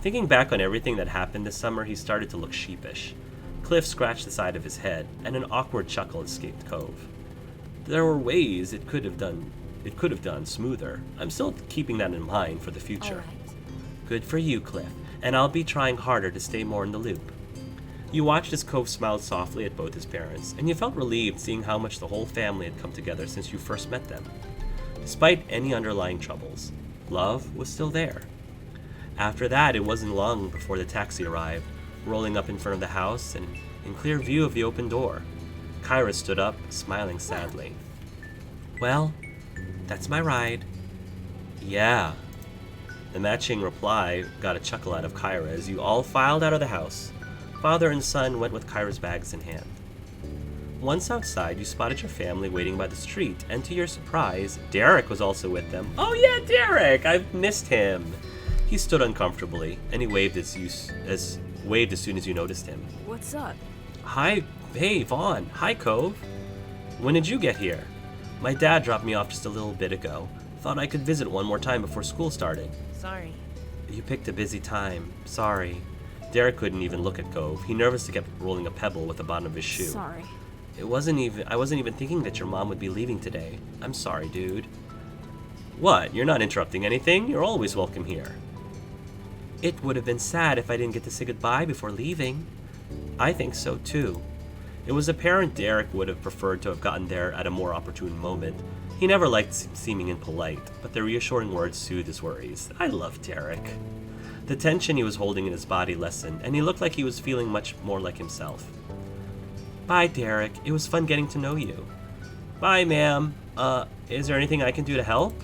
Thinking back on everything that happened this summer, he started to look sheepish. Cliff scratched the side of his head, and an awkward chuckle escaped Cove. There were ways it could have done smoother. I'm still keeping that in mind for the future. Alright. Good for you, Cliff, and I'll be trying harder to stay more in the loop. You watched as Cove smiled softly at both his parents, and you felt relieved seeing how much the whole family had come together since you first met them. Despite any underlying troubles, love was still there. After that, it wasn't long before the taxi arrived, rolling up in front of the house and in clear view of the open door. Kyra stood up, smiling sadly. Well, that's my ride. Yeah. The matching reply got a chuckle out of Kyra as you all filed out of the house. Father and son went with Kyra's bags in hand. Once outside, you spotted your family waiting by the street, and to your surprise, Derek was also with them. Oh yeah, Derek! I've missed him! He stood uncomfortably, and he waved as soon as you noticed him. What's up? Hi, hey, Vaughn. Hi, Cove. When did you get here? My dad dropped me off just a little bit ago. Thought I could visit one more time before school started. Sorry. You picked a busy time. Sorry. Derek couldn't even look at Cove. He nervously kept rolling a pebble with the bottom of his shoe. Sorry. I wasn't even thinking that your mom would be leaving today. I'm sorry, dude. What? You're not interrupting anything? You're always welcome here. It would have been sad if I didn't get to say goodbye before leaving. I think so, too. It was apparent Derek would have preferred to have gotten there at a more opportune moment. He never liked seeming impolite, but the reassuring words soothed his worries. I love Derek. The tension he was holding in his body lessened, and he looked like he was feeling much more like himself. Bye, Derek. It was fun getting to know you. Bye, ma'am. Is there anything I can do to help?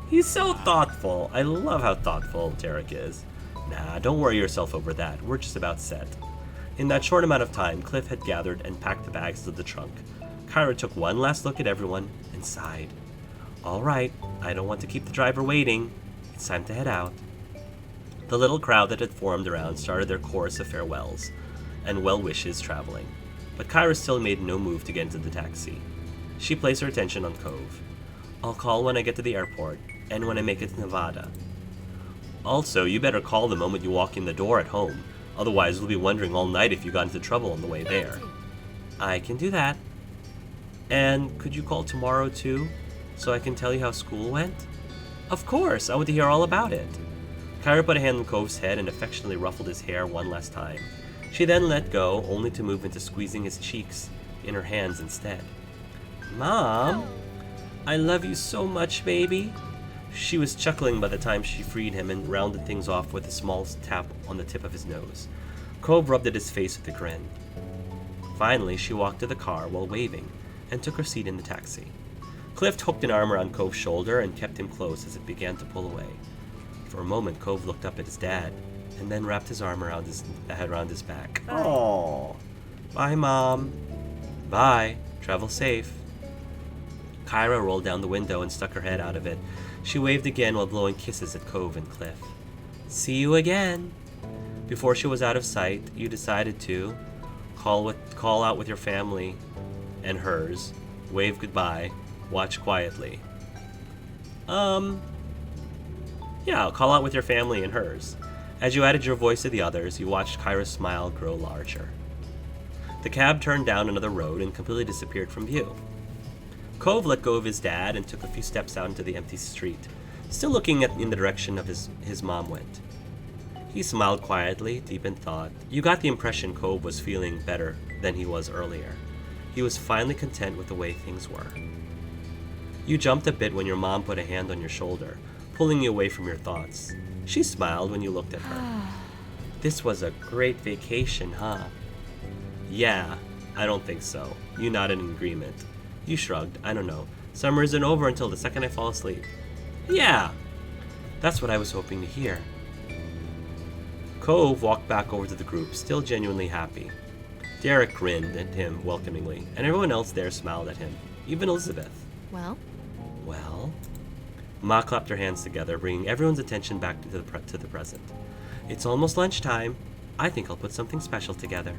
He's so thoughtful. I love how thoughtful Derek is. Nah, don't worry yourself over that. We're just about set. In that short amount of time, Cliff had gathered and packed the bags to the trunk. Kyra took one last look at everyone and sighed. All right, I don't want to keep the driver waiting. It's time to head out. The little crowd that had formed around started their chorus of farewells and well wishes traveling, but Kyra still made no move to get into the taxi. She placed her attention on Cove. I'll call when I get to the airport and when I make it to Nevada. Also, you better call the moment you walk in the door at home. Otherwise, we'll be wondering all night if you got into trouble on the way there. I can do that. And could you call tomorrow too, so I can tell you how school went? Of course, I want to hear all about it. Kyra put a hand on Cove's head and affectionately ruffled his hair one last time. She then let go, only to move into squeezing his cheeks in her hands instead. Mom, I love you so much, baby. She was chuckling by the time she freed him and rounded things off with a small tap on the tip of his nose. Cove rubbed at his face with a grin. Finally, she walked to the car while waving and took her seat in the taxi. Cliff hooked an arm around Cove's shoulder and kept him close as it began to pull away. For a moment, Cove looked up at his dad and then wrapped his arm around his back. Aww. Bye, Mom. Bye. Travel safe. Kyra rolled down the window and stuck her head out of it. She waved again while blowing kisses at Cove and Cliff. See you again. Before she was out of sight, you decided to call out with your family and hers, wave goodbye, watch quietly. Yeah, I'll call out with your family and hers. As you added your voice to the others, you watched Kyra's smile grow larger. The cab turned down another road and completely disappeared from view. Cove let go of his dad and took a few steps out into the empty street, still looking in the direction of his mom went. He smiled quietly, deep in thought. You got the impression Cove was feeling better than he was earlier. He was finally content with the way things were. You jumped a bit when your mom put a hand on your shoulder, pulling you away from your thoughts. She smiled when you looked at her. This was a great vacation, huh? Yeah, I don't think so. You nodded in agreement. You shrugged. I don't know. Summer isn't over until the second I fall asleep. Yeah! That's what I was hoping to hear. Cove walked back over to the group, still genuinely happy. Derek grinned at him welcomingly, and everyone else there smiled at him, even Elizabeth. Well? Ma clapped her hands together, bringing everyone's attention back to the present. It's almost lunchtime. I think I'll put something special together.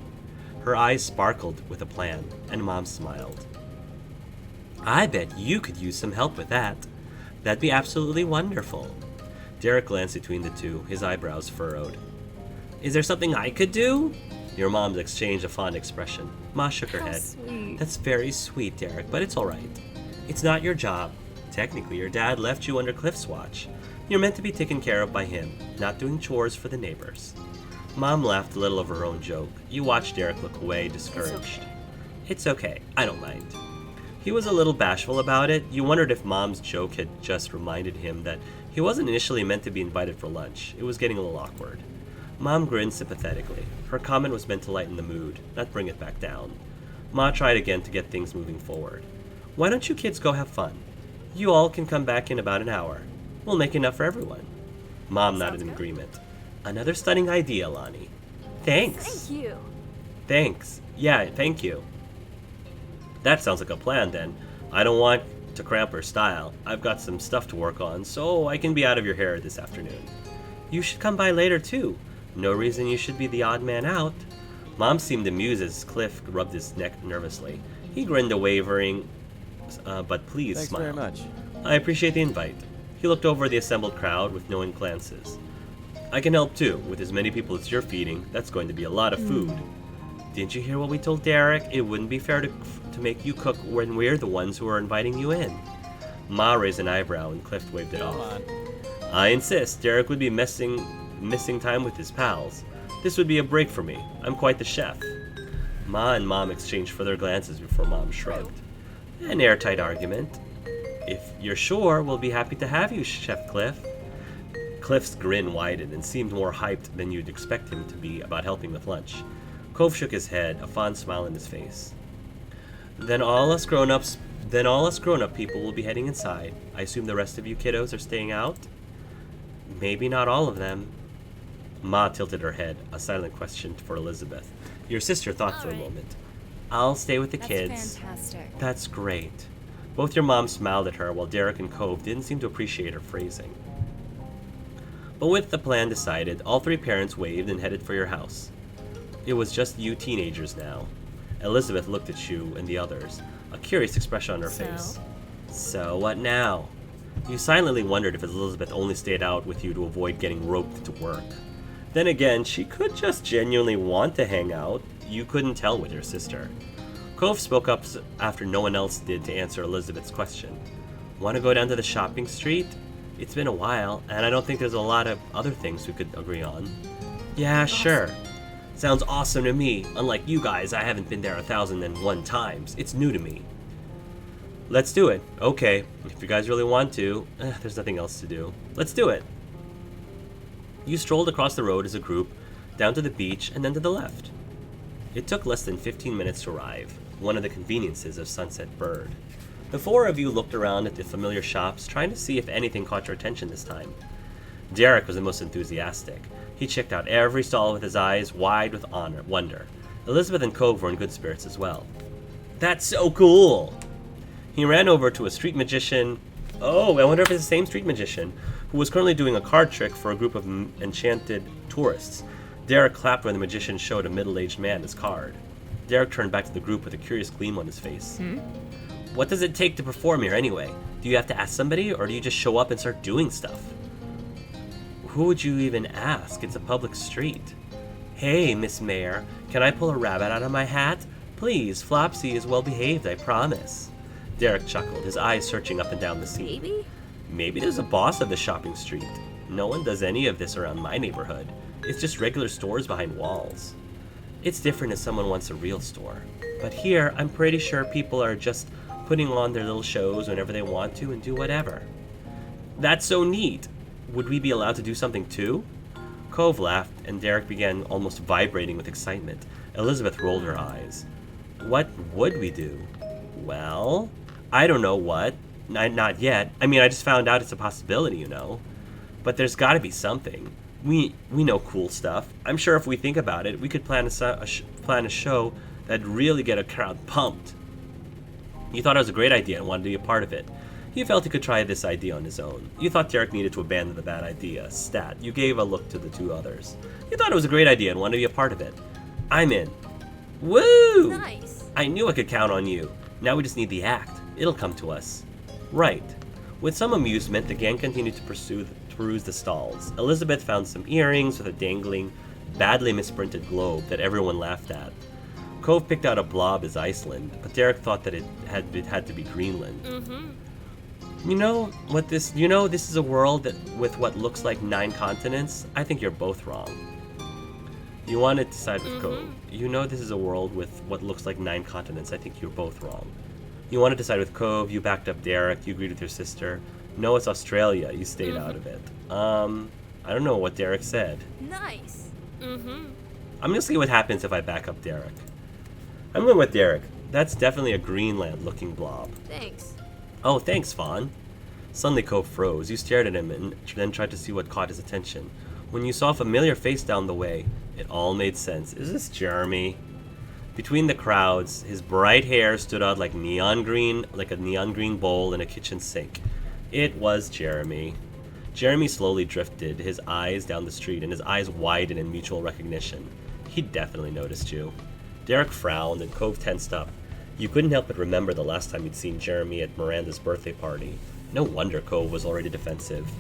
Her eyes sparkled with a plan, and Mom smiled. I bet you could use some help with that. That'd be absolutely wonderful. Derek glanced between the two, his eyebrows furrowed. Is there something I could do? Your mom exchanged a fond expression. Ma shook her head. Sweet. That's very sweet, Derek, but it's alright. It's not your job. Technically, your dad left you under Cliff's watch. You're meant to be taken care of by him, not doing chores for the neighbors. Mom laughed a little over her own joke. You watched Derek look away, discouraged. It's okay. I don't mind. He was a little bashful about it. You wondered if Mom's joke had just reminded him that he wasn't initially meant to be invited for lunch. It was getting a little awkward. Mom grinned sympathetically. Her comment was meant to lighten the mood, not bring it back down. Ma tried again to get things moving forward. Why don't you kids go have fun? You all can come back in about an hour. We'll make enough for everyone. Mom nodded in agreement. Another stunning idea, Lonnie. Thanks. Thank you. Thanks. Yeah, thank you. That sounds like a plan, then. I don't want to cramp her style. I've got some stuff to work on, so I can be out of your hair this afternoon. You should come by later, too. No reason you should be the odd man out. Mom seemed amused as Cliff rubbed his neck nervously. He grinned a wavering, but pleased Thanks smile. very much. I appreciate the invite. He looked over the assembled crowd with knowing glances. I can help too. With as many people as you're feeding, that's going to be a lot of food. Didn't you hear what we told Derek? It wouldn't be fair to make you cook when we're the ones who are inviting you in. Ma raised an eyebrow and Cliff waved it Come off. on. I insist. Derek would be missing time with his pals. This would be a break for me. I'm quite the chef. Ma and Mom exchanged further glances before Mom shrugged. An airtight argument. If you're sure, we'll be happy to have you, Chef Cliff. Cliff's grin widened and seemed more hyped than you'd expect him to be about helping with lunch. Cove shook his head, a fond smile on his face. Then all us grown-up people will be heading inside. I assume the rest of you kiddos are staying out? Maybe not all of them. Ma tilted her head, a silent question for Elizabeth. Your sister thought for a moment. I'll stay with the kids. That's fantastic. That's great. Both your moms smiled at her, while Derek and Cove didn't seem to appreciate her phrasing. But with the plan decided, all three parents waved and headed for your house. It was just you teenagers now. Elizabeth looked at you and the others, a curious expression on her face. So what now? You silently wondered if Elizabeth only stayed out with you to avoid getting roped to work. Then again, she could just genuinely want to hang out. You couldn't tell with your sister. Cove spoke up after no one else did to answer Elizabeth's question. Want to go down to the shopping street? It's been a while, and I don't think there's a lot of other things we could agree on. Yeah, sure. Sounds awesome to me. Unlike you guys, I haven't been there 1,001 times. It's new to me. Let's do it. Okay, if you guys really want to. There's nothing else to do. Let's do it. You strolled across the road as a group, down to the beach, and then to the left. It took less than 15 minutes to arrive, one of the conveniences of Sunset Bird. The four of you looked around at the familiar shops, trying to see if anything caught your attention this time. Derek was the most enthusiastic. He checked out every stall with his eyes wide with wonder. Elizabeth and Cove were in good spirits as well. That's so cool! He ran over to a street magician. Oh, I wonder if it's the same street magician, who was currently doing a card trick for a group of enchanted tourists. Derek clapped when the magician showed a middle-aged man his card. Derek turned back to the group with a curious gleam on his face. What does it take to perform here anyway? Do you have to ask somebody, or do you just show up and start doing stuff? Who would you even ask? It's a public street. Hey, Miss Mayor, can I pull a rabbit out of my hat? Please, Flopsy is well behaved, I promise. Derek chuckled, his eyes searching up and down the scene. Maybe there's a boss of the shopping street. No one does any of this around my neighborhood. It's just regular stores behind walls. It's different if someone wants a real store. But here, I'm pretty sure people are just putting on their little shows whenever they want to and do whatever. That's so neat. Would we be allowed to do something too? Cove laughed, and Derek began almost vibrating with excitement. Elizabeth rolled her eyes. What would we do? Well, I don't know what. Not yet. I mean, I just found out it's a possibility, you know. But there's got to be something. We know cool stuff. I'm sure if we think about it, we could plan a show that'd really get a crowd pumped. You thought it was a great idea and wanted to be a part of it. You felt he could try this idea on his own. You thought Derek needed to abandon the bad idea. Stat. You gave a look to the two others. You thought it was a great idea and wanted to be a part of it. I'm in. Woo! Nice. I knew I could count on you. Now we just need the act. It'll come to us. Right. With some amusement, the gang continued to pursue perused the stalls. Elizabeth found some earrings with a dangling, badly misprinted globe that everyone laughed at. Cove picked out a blob as Iceland, but Derek thought that it had to be Greenland. This is a world with what looks like 9 continents? I think you're both wrong. You want to decide with Cove. This is a world with what looks like 9 continents. I think you're both wrong. You want to decide with Cove. You backed up Derek. You agreed with your sister. No, it's Australia. You stayed out of it. I don't know what Derek said. Nice. I'm going to see what happens if I back up Derek. I'm going with Derek. That's definitely a Greenland-looking blob. Thanks. Oh, thanks, Fawn. Suddenly Cove froze. You stared at him and then tried to see what caught his attention. When you saw a familiar face down the way, it all made sense. Is this Jeremy? Between the crowds, his bright hair stood out like a neon green bowl in a kitchen sink. It was Jeremy. Jeremy slowly drifted his eyes down the street, and his eyes widened in mutual recognition. He definitely noticed you. Derek frowned, and Cove tensed up. You couldn't help but remember the last time you'd seen Jeremy at Miranda's birthday party. No wonder Cove was already defensive.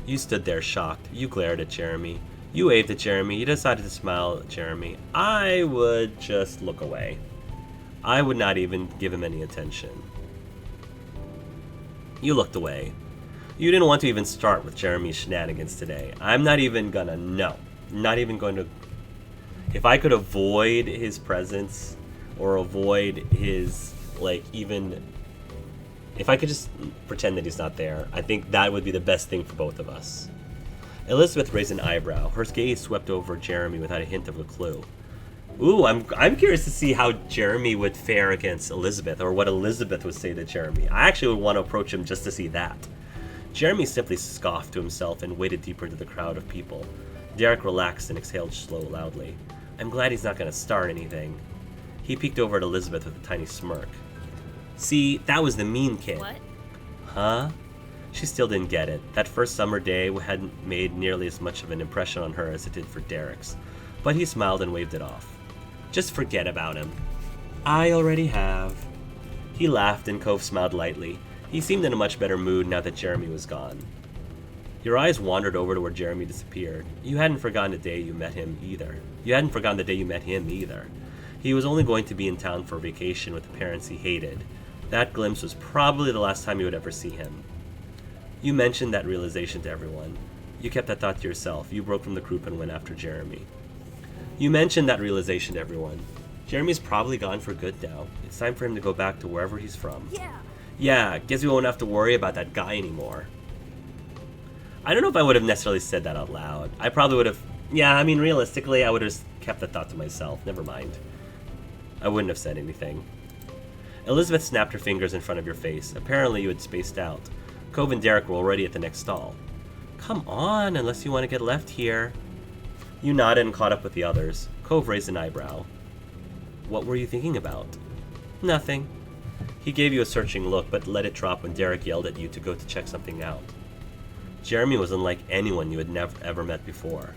You stood there shocked. You glared at Jeremy. You waved at Jeremy. You decided to smile at Jeremy. I would just look away. I would not even give him any attention. You looked away. You didn't want to even start with Jeremy's shenanigans today. I'm not even gonna, no. Not even going to. If I could avoid his presence, or avoid his, if I could just pretend that he's not there, I think that would be the best thing for both of us. Elizabeth raised an eyebrow. Her gaze swept over Jeremy without a hint of a clue. Ooh, I'm curious to see how Jeremy would fare against Elizabeth, or what Elizabeth would say to Jeremy. I actually would want to approach him just to see that. Jeremy simply scoffed to himself and waded deeper into the crowd of people. Derek relaxed and exhaled loudly. I'm glad he's not going to start anything. He peeked over at Elizabeth with a tiny smirk. See, that was the mean kid. What? Huh? She still didn't get it. That first summer day hadn't made nearly as much of an impression on her as it did for Derek's. But he smiled and waved it off. Just forget about him. I already have. He laughed and Cove smiled lightly. He seemed in a much better mood now that Jeremy was gone. Your eyes wandered over to where Jeremy disappeared. You hadn't forgotten the day you met him either. He was only going to be in town for a vacation with the parents he hated. That glimpse was probably the last time you would ever see him. You mentioned that realization to everyone. You kept that thought to yourself. You broke from the group and went after Jeremy. You mentioned that realization to everyone. Jeremy's probably gone for good now. It's time for him to go back to wherever he's from. Yeah, guess we won't have to worry about that guy anymore. I don't know if I would have necessarily said that out loud. I probably would have... realistically, I would have kept that thought to myself. Never mind. I wouldn't have said anything. Elizabeth snapped her fingers in front of your face. Apparently you had spaced out. Cove and Derek were already at the next stall. Come on, unless you want to get left here. You nodded and caught up with the others. Cove raised an eyebrow. What were you thinking about? Nothing. He gave you a searching look, but let it drop when Derek yelled at you to go to check something out. Jeremy was unlike anyone you had never ever met before.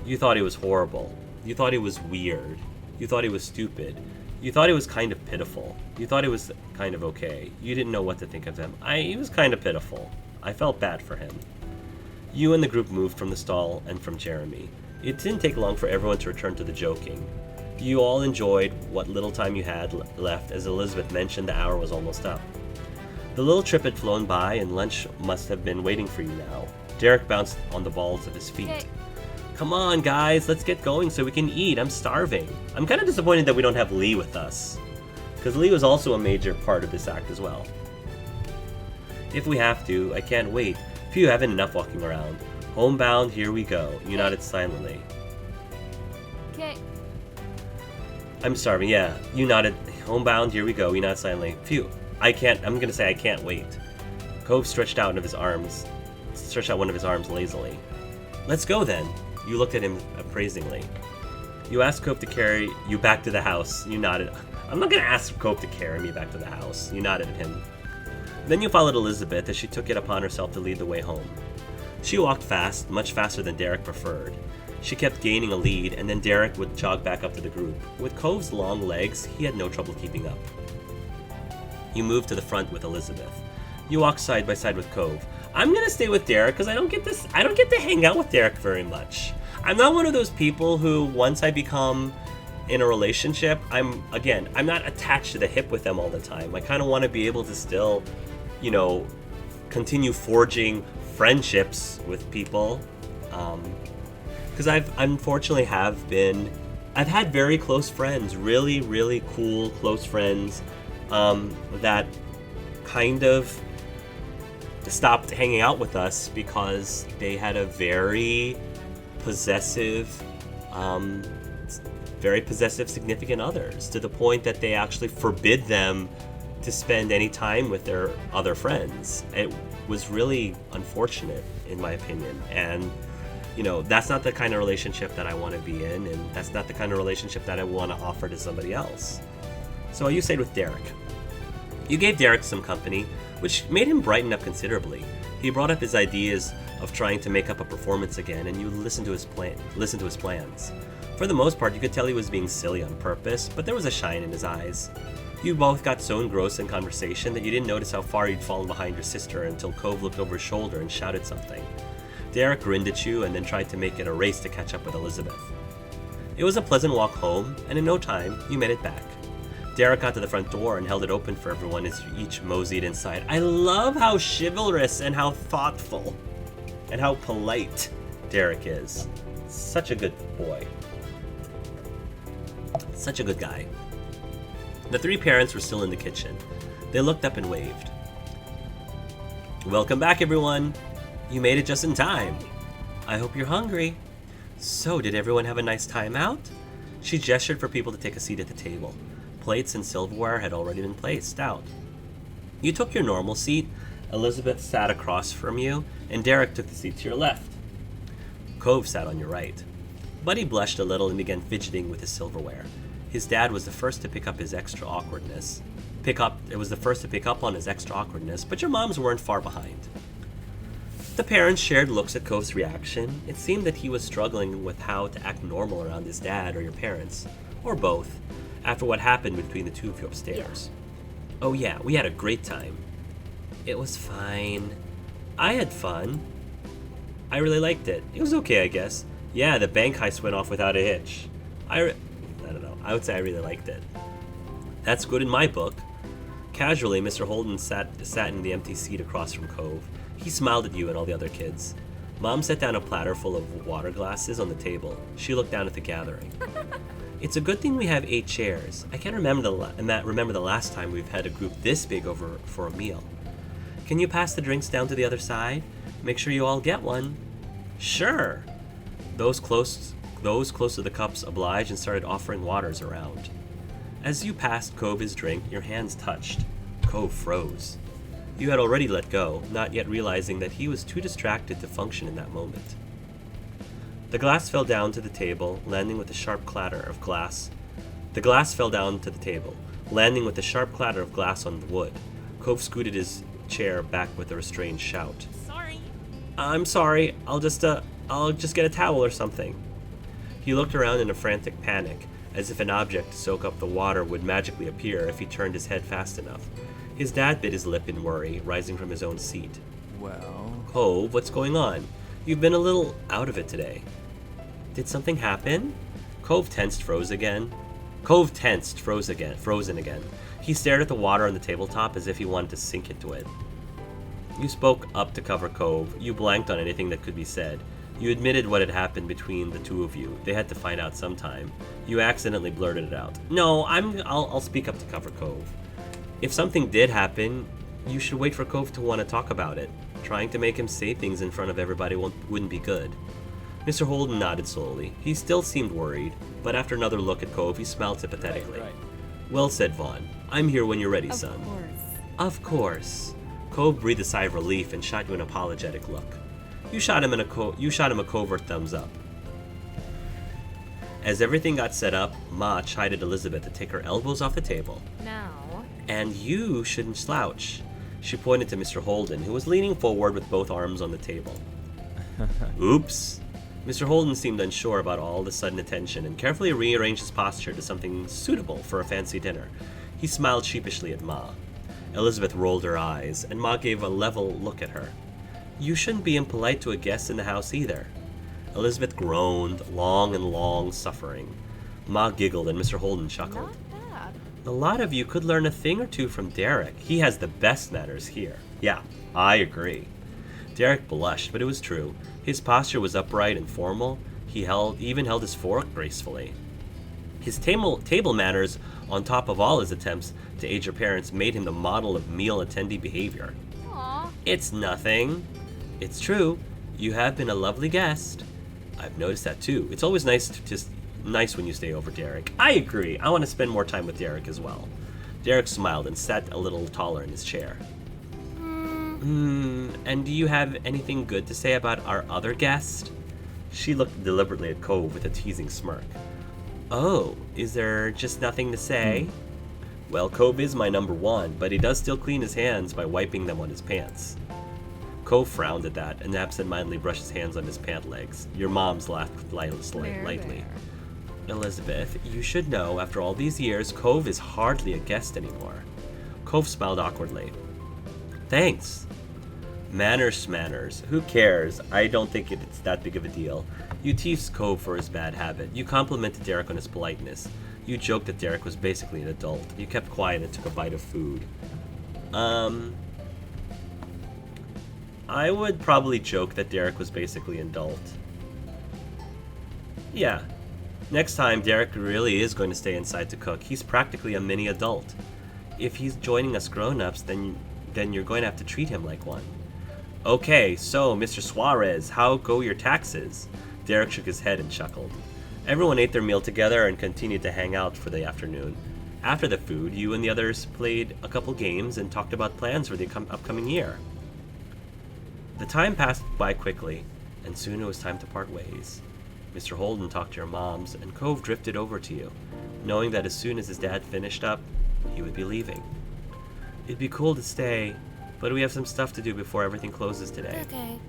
You thought he was horrible. You thought he was weird. You thought he was stupid. You thought he was kind of pitiful. You thought he was kind of okay. You didn't know what to think of him. He was kind of pitiful. I felt bad for him. You and the group moved from the stall and from Jeremy. It didn't take long for everyone to return to the joking. You all enjoyed what little time you had left, as Elizabeth mentioned the hour was almost up. The little trip had flown by, and lunch must have been waiting for you now. Derek bounced on the balls of his feet. Hey. Come on, guys, let's get going so we can eat. I'm starving. I'm kind of disappointed that we don't have Lee with us, because Lee was also a major part of this act as well. If we have to, I can't wait. Phew, haven't enough walking around. Homebound, here we go. You nodded silently. Okay. I'm starving, yeah. You nodded. Homebound, here we go. You nodded silently. Phew. I can't wait. Cove stretched out one of his arms lazily. Let's go then. You looked at him appraisingly. You asked Cove to carry you back to the house. You nodded. I'm not going to ask Cove to carry me back to the house. You nodded at him. Then you followed Elizabeth as she took it upon herself to lead the way home. She walked fast, much faster than Derek preferred. She kept gaining a lead, and then Derek would jog back up to the group. With Cove's long legs, he had no trouble keeping up. You moved to the front with Elizabeth. You walked side by side with Cove. I'm gonna stay with Derek because I don't get to hang out with Derek very much. I'm not one of those people who, once I become in a relationship, I'm not attached to the hip with them all the time. I kind of want to be able to still, continue forging friendships with people. Because I've had very close friends, really, really cool, close friends, that kind of stopped hanging out with us because they had a very possessive significant others, to the point that they actually forbid them to spend any time with their other friends. It was really unfortunate, in my opinion, and that's not the kind of relationship that I want to be in, and that's not the kind of relationship that I want to offer to somebody else. So you stayed with Derek. You gave Derek some company, which made him brighten up considerably. He brought up his ideas of trying to make up a performance again, and you listened to his plans. For the most part, you could tell he was being silly on purpose, but there was a shine in his eyes. You both got so engrossed in conversation that you didn't notice how far you'd fallen behind your sister until Cove looked over his shoulder and shouted something. Derek grinned at you and then tried to make it a race to catch up with Elizabeth. It was a pleasant walk home, and in no time, you made it back. Derek got to the front door and held it open for everyone as you each moseyed inside. I love how chivalrous and how thoughtful and how polite Derek is. Such a good boy. Such a good guy. The three parents were still in the kitchen. They looked up and waved. Welcome back, everyone. You made it just in time. I hope you're hungry. So, did everyone have a nice time out? She gestured for people to take a seat at the table. Plates and silverware had already been placed out. You took your normal seat, Elizabeth sat across from you, and Derek took the seat to your left. Cove sat on your right. Buddy blushed a little and began fidgeting with his silverware. His dad was the first to pick up on his extra awkwardness, but your moms weren't far behind. The parents shared looks at Cove's reaction. It seemed that he was struggling with how to act normal around his dad or your parents, or both, after what happened between the two of you upstairs. Oh yeah, we had a great time. It was fine. I had fun. I really liked it. It was okay, I guess. Yeah, the bank heist went off without a hitch. I don't know. I would say I really liked it. That's good in my book. Casually, Mr. Holden sat in the empty seat across from Cove. He smiled at you and all the other kids. Mom set down a platter full of water glasses on the table. She looked down at the gathering. It's a good thing we have 8 chairs. I can't remember the last time we've had a group this big over for a meal. Can you pass the drinks down to the other side? Make sure you all get one. Sure. Those close to the cups obliged and started offering waters around. As you passed Cove his drink, your hands touched. Cove froze. You had already let go, not yet realizing that he was too distracted to function in that moment. The glass fell down to the table, landing with a sharp clatter of glass. The glass fell down to the table, landing with a sharp clatter of glass on the wood. Cove scooted his chair back with a restrained shout. Sorry. I'm sorry. I'll just get a towel or something. He looked around in a frantic panic, as if an object to soak up the water would magically appear if he turned his head fast enough. His dad bit his lip in worry, rising from his own seat. Well... Cove, what's going on? You've been a little out of it today. Did something happen? Cove tensed, frozen again. He stared at the water on the tabletop as if he wanted to sink into it. You spoke up to cover Cove. You blanked on anything that could be said. You admitted what had happened between the two of you. They had to find out sometime. You accidentally blurted it out. No, I'll speak up to cover Cove. If something did happen, you should wait for Cove to want to talk about it. Trying to make him say things in front of everybody wouldn't be good. Mr. Holden nodded slowly. He still seemed worried, but after another look at Cove, he smiled sympathetically. Right. Well said, Vaughn. I'm here when you're ready, son. Of course. Cove breathed a sigh of relief and shot you an apologetic look. You shot him a covert thumbs up. As everything got set up, Ma chided Elizabeth to take her elbows off the table. Now. And you shouldn't slouch. She pointed to Mr. Holden, who was leaning forward with both arms on the table. Oops. Mr. Holden seemed unsure about all the sudden attention and carefully rearranged his posture to something suitable for a fancy dinner. He smiled sheepishly at Ma. Elizabeth rolled her eyes, and Ma gave a level look at her. You shouldn't be impolite to a guest in the house either. Elizabeth groaned, long and long suffering. Ma giggled and Mr. Holden chuckled. Not bad. A lot of you could learn a thing or two from Derek. He has the best manners here. Yeah, I agree. Derek blushed, but it was true. His posture was upright and formal. He even held his fork gracefully. His table manners, on top of all his attempts to aid your parents, made him the model of meal attendee behavior. Aw. It's nothing. It's true. You have been a lovely guest. I've noticed that too. It's always nice when you stay over, Derek. I agree. I want to spend more time with Derek as well. Derek smiled and sat a little taller in his chair. And do you have anything good to say about our other guest? She looked deliberately at Cove with a teasing smirk. Oh, is there just nothing to say? Well, Cove is my number one, but he does still clean his hands by wiping them on his pants. Cove frowned at that and absent-mindedly brushed his hands on his pant legs. Your mom's laughed lightly. Elizabeth, you should know, after all these years, Cove is hardly a guest anymore. Cove smiled awkwardly. Thanks. Manners. Who cares? I don't think it's that big of a deal. You teased Cove for his bad habit. You complimented Derek on his politeness. You joked that Derek was basically an adult. You kept quiet and took a bite of food. I would probably joke that Derek was basically an adult. Yeah. Next time, Derek really is going to stay inside to cook. He's practically a mini adult. If he's joining us grown-ups, then you're going to have to treat him like one. Okay, so, Mr. Suarez, how go your taxes? Derek shook his head and chuckled. Everyone ate their meal together and continued to hang out for the afternoon. After the food, you and the others played a couple games and talked about plans for the upcoming year. The time passed by quickly, and soon it was time to part ways. Mr. Holden talked to your moms, and Cove drifted over to you, knowing that as soon as his dad finished up, he would be leaving. It'd be cool to stay, but we have some stuff to do before everything closes today. Okay.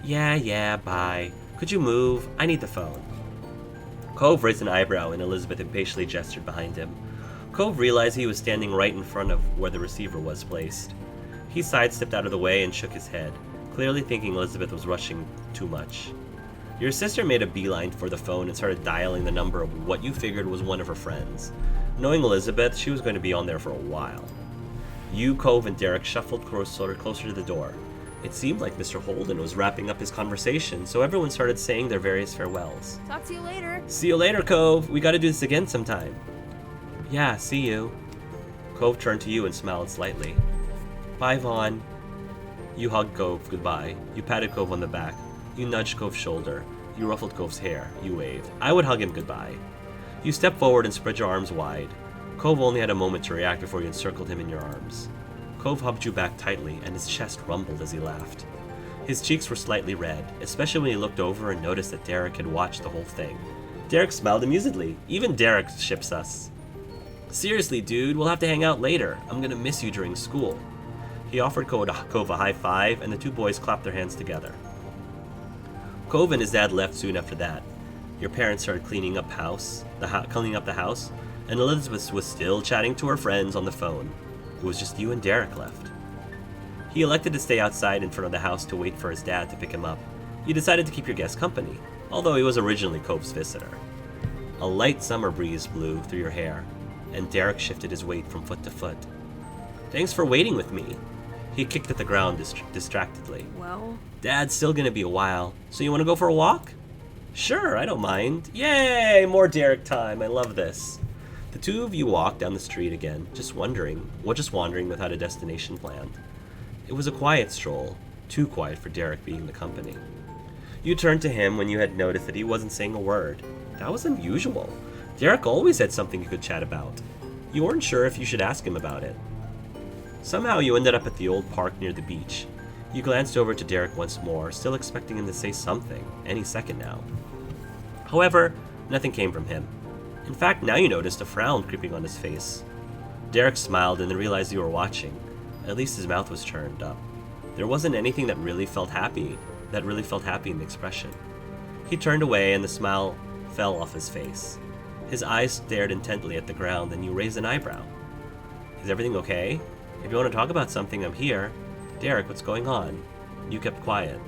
Yeah, bye. Could you move? I need the phone. Cove raised an eyebrow, and Elizabeth impatiently gestured behind him. Cove realized he was standing right in front of where the receiver was placed. He sidestepped out of the way and shook his head, clearly thinking Elizabeth was rushing too much. Your sister made a beeline for the phone and started dialing the number of what you figured was one of her friends. Knowing Elizabeth, she was going to be on there for a while. You, Cove, and Derek shuffled closer to the door. It seemed like Mr. Holden was wrapping up his conversation, so everyone started saying their various farewells. Talk to you later. See you later, Cove. We gotta do this again sometime. Yeah, see you. Cove turned to you and smiled slightly. Bye, Vaughn. You hugged Cove goodbye. You patted Cove on the back. You nudged Cove's shoulder. You ruffled Cove's hair. You waved. I would hug him goodbye. You stepped forward and spread your arms wide. Cove only had a moment to react before you encircled him in your arms. Cove hugged you back tightly, and his chest rumbled as he laughed. His cheeks were slightly red, especially when he looked over and noticed that Derek had watched the whole thing. Derek smiled amusedly. Even Derek ships us. Seriously, dude, we'll have to hang out later. I'm gonna miss you during school. He offered Cove a high five, and the two boys clapped their hands together. Cove and his dad left soon after that. Your parents started cleaning up the house, and Elizabeth was still chatting to her friends on the phone. It was just you and Derek left. He elected to stay outside in front of the house to wait for his dad to pick him up. You decided to keep your guest company, although he was originally Cove's visitor. A light summer breeze blew through your hair, and Derek shifted his weight from foot to foot. Thanks for waiting with me. He kicked at the ground distractedly. Well, Dad's still gonna be a while, so you wanna go for a walk? Sure, I don't mind. Yay, more Derek time, I love this. The two of you walked down the street again, just wandering without a destination planned. It was a quiet stroll, too quiet for Derek being the company. You turned to him when you had noticed that he wasn't saying a word. That was unusual. Derek always had something you could chat about. You weren't sure if you should ask him about it. Somehow you ended up at the old park near the beach. You glanced over to Derek once more, still expecting him to say something, any second now. However, nothing came from him. In fact, now you noticed a frown creeping on his face. Derek smiled and then realized you were watching. At least his mouth was turned up. There wasn't anything that really felt happy in the expression. He turned away and the smile fell off his face. His eyes stared intently at the ground and you raised an eyebrow. Is everything okay? If you want to talk about something, I'm here. Derek, what's going on? You kept quiet.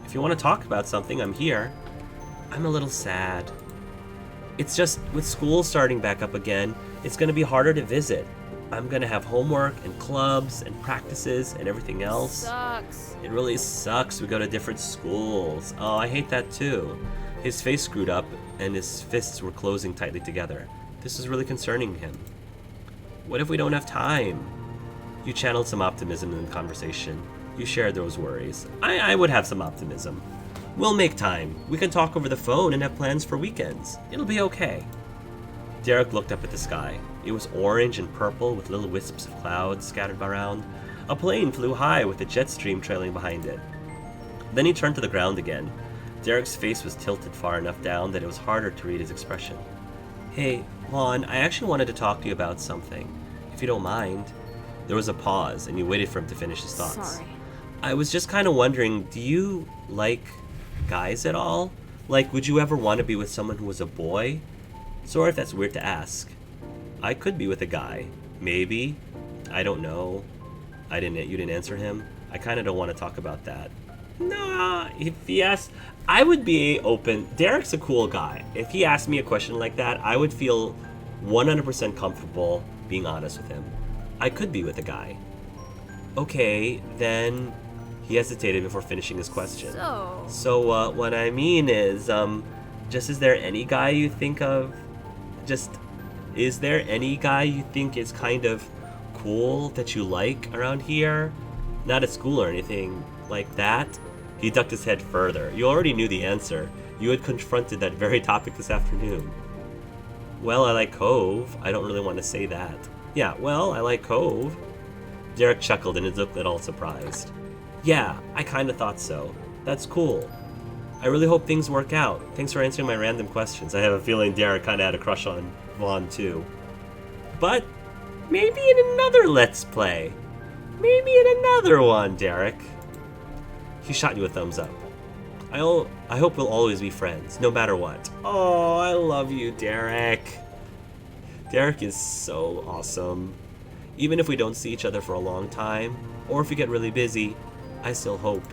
If you want to talk about something, I'm here. I'm a little sad. It's just, with school starting back up again, it's going to be harder to visit. I'm going to have homework and clubs and practices and everything else. Sucks. It really sucks. We go to different schools. Oh, I hate that too. His face screwed up and his fists were closing tightly together. This is really concerning him. What if we don't have time? You channeled some optimism in the conversation. You shared those worries. I would have some optimism. We'll make time. We can talk over the phone and have plans for weekends. It'll be okay. Derek looked up at the sky. It was orange and purple with little wisps of clouds scattered around. A plane flew high with a jet stream trailing behind it. Then he turned to the ground again. Derek's face was tilted far enough down that it was harder to read his expression. Hey, Vaughn, I actually wanted to talk to you about something, if you don't mind. There was a pause, and you waited for him to finish his thoughts. Sorry. I was just kind of wondering, do you like guys at all? Like, would you ever want to be with someone who was a boy? Sorry if that's weird to ask. I could be with a guy. Maybe. I don't know. You didn't answer him? I kind of don't want to talk about that. Nah, if he asked, I would be open. Derek's a cool guy. If he asked me a question like that, I would feel 100% comfortable being honest with him. I could be with a guy. Okay, then... He hesitated before finishing his question. So, what I mean is, just is there any guy you think of? Is there any guy you think is kind of cool that you like around here? Not at school or anything like that? He ducked his head further. You already knew the answer. You had confronted that very topic this afternoon. Well, I like Cove. I don't really want to say that. Yeah, well, I like Cove. Derek chuckled and looked at all surprised. Yeah, I kind of thought so. That's cool. I really hope things work out. Thanks for answering my random questions. I have a feeling Derek kind of had a crush on Vaughn too. But maybe in another Let's Play. Maybe in another one, Derek. He shot you a thumbs up. I hope we'll always be friends, no matter what. Oh, I love you, Derek. Derek is so awesome. Even if we don't see each other for a long time, or if we get really busy, I still hope.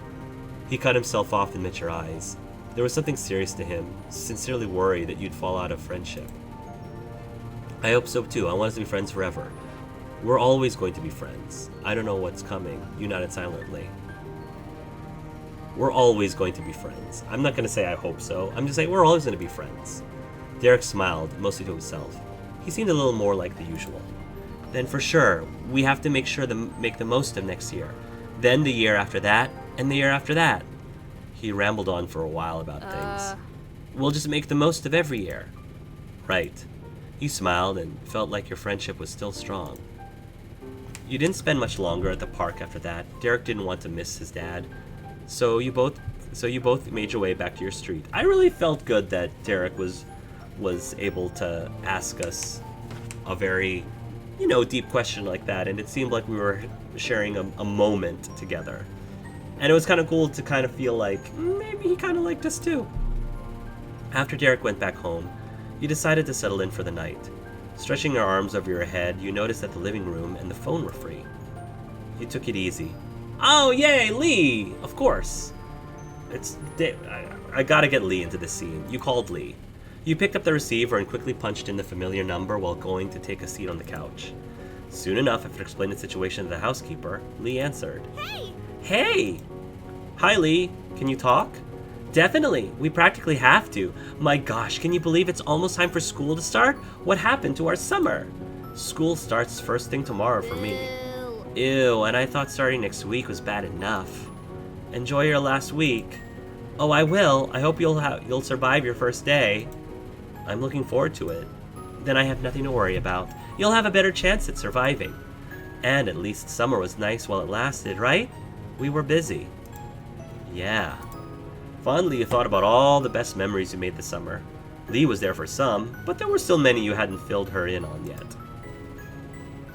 He cut himself off in mid your eyes. There was something serious to him, sincerely worried that you'd fall out of friendship. I hope so too. I want us to be friends forever. We're always going to be friends. I don't know what's coming. You nodded silently. We're always going to be friends. I'm not going to say I hope so. I'm just saying we're always going to be friends. Derek smiled, mostly to himself. He seemed a little more like the usual. Then for sure, we have to make the most of next year. Then the year after that, and the year after that. He rambled on for a while about things. We'll just make the most of every year. Right. You smiled and felt like your friendship was still strong. You didn't spend much longer at the park after that. Derek didn't want to miss his dad. So you both made your way back to your street. I really felt good that Derek was able to ask us a very, deep question like that, and it seemed like we were sharing a moment together. And it was kind of cool to kind of feel like maybe he kind of liked us too. After Derek went back home, you decided to settle in for the night. Stretching your arms over your head, you noticed that the living room and the phone were free. You took it easy. Oh, yay, Lee! Of course. I gotta get Lee into this scene. You called Lee. You picked up the receiver and quickly punched in the familiar number while going to take a seat on the couch. Soon enough, after explaining the situation to the housekeeper, Lee answered. Hey! Hey! Hi, Lee. Can you talk? Definitely. We practically have to. My gosh, can you believe it's almost time for school to start? What happened to our summer? School starts first thing tomorrow for me. Ew, and I thought starting next week was bad enough. Enjoy your last week. Oh, I will. I hope you'll survive your first day. I'm looking forward to it. Then I have nothing to worry about. You'll have a better chance at surviving. And at least summer was nice while it lasted, right? We were busy. Yeah. Fondly, you thought about all the best memories you made this summer. Lee was there for some, but there were still many you hadn't filled her in on yet.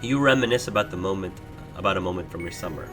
You reminisce about a moment from your summer.